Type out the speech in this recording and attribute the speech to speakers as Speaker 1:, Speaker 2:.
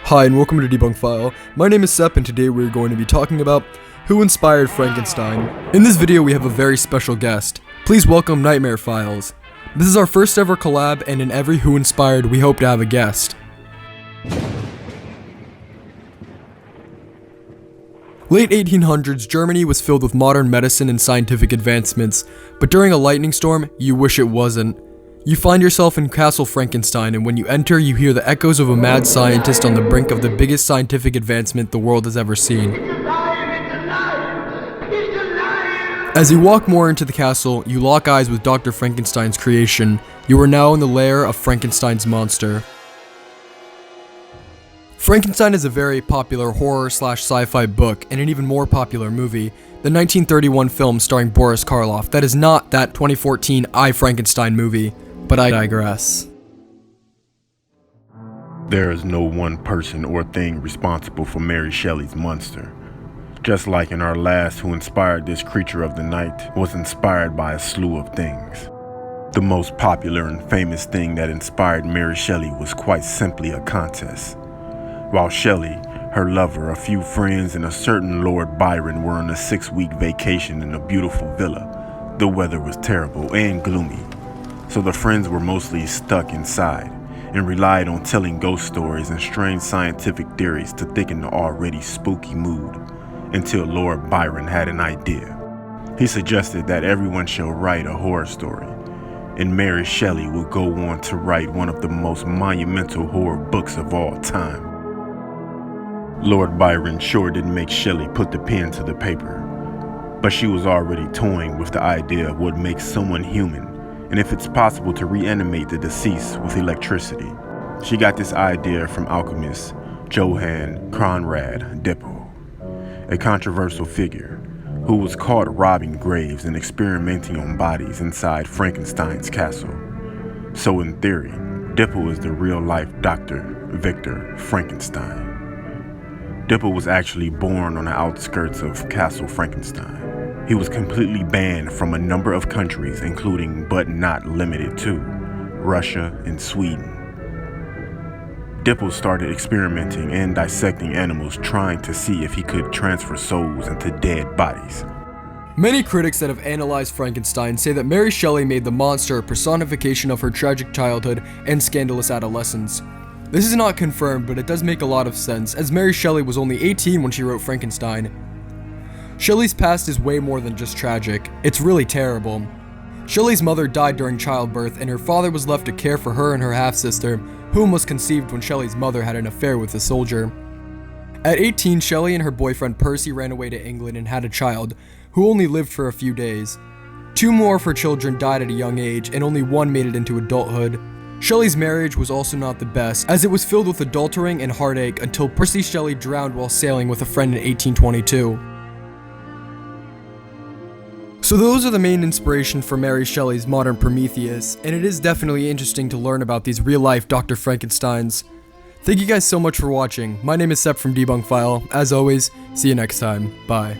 Speaker 1: Hi and welcome to Debunk File. My name is Sep and today we're going to be talking about Who Inspired Frankenstein. In this video we have a very special guest. Please welcome Nightmare Files. This is our first ever collab and in every Who Inspired we hope to have a guest. Late 1800s, Germany was filled with modern medicine and scientific advancements, but during a lightning storm, you wish it wasn't. You find yourself in Castle Frankenstein, and when you enter, you hear the echoes of a mad scientist on the brink of the biggest scientific advancement the world has ever seen. As you walk more into the castle, you lock eyes with Dr. Frankenstein's creation. You are now in the lair of Frankenstein's monster. Frankenstein is a very popular horror/sci-fi book and an even more popular movie, the 1931 film starring Boris Karloff. That is not that 2014 I, Frankenstein movie, but I digress.
Speaker 2: There is no one person or thing responsible for Mary Shelley's monster. Just like in our last Who Inspired This Creature of the Night was inspired by a slew of things. The most popular and famous thing that inspired Mary Shelley was quite simply a contest. While Shelley, her lover, a few friends, and a certain Lord Byron were on a 6-week vacation in a beautiful villa, the weather was terrible and gloomy, so the friends were mostly stuck inside and relied on telling ghost stories and strange scientific theories to thicken the already spooky mood, until Lord Byron had an idea. He suggested that everyone shall write a horror story, and Mary Shelley would go on to write one of the most monumental horror books of all time. Lord Byron sure didn't make Shelley put the pen to the paper, but she was already toying with the idea of what makes someone human, and if it's possible to reanimate the deceased with electricity. She got this idea from alchemist Johann Conrad Dippel, a controversial figure who was caught robbing graves and experimenting on bodies inside Frankenstein's castle. So in theory, Dippel is the real-life Dr. Victor Frankenstein. Dippel was actually born on the outskirts of Castle Frankenstein. He was completely banned from a number of countries, including but not limited to Russia and Sweden. Dippel started experimenting and dissecting animals, trying to see if he could transfer souls into dead bodies.
Speaker 1: Many critics that have analyzed Frankenstein say that Mary Shelley made the monster a personification of her tragic childhood and scandalous adolescence. This is not confirmed, but it does make a lot of sense, as Mary Shelley was only 18 when she wrote Frankenstein. Shelley's past is way more than just tragic, it's really terrible. Shelley's mother died during childbirth, and her father was left to care for her and her half-sister, whom was conceived when Shelley's mother had an affair with a soldier. At 18, Shelley and her boyfriend Percy ran away to England and had a child, who only lived for a few days. 2 more of her children died at a young age, and only 1 made it into adulthood. Shelley's marriage was also not the best, as it was filled with adultering and heartache until Percy Shelley drowned while sailing with a friend in 1822. So those are the main inspiration for Mary Shelley's modern Prometheus, and it is definitely interesting to learn about these real-life Dr. Frankensteins. Thank you guys so much for watching. My name is Sep from Debunk File. As always, see you next time. Bye.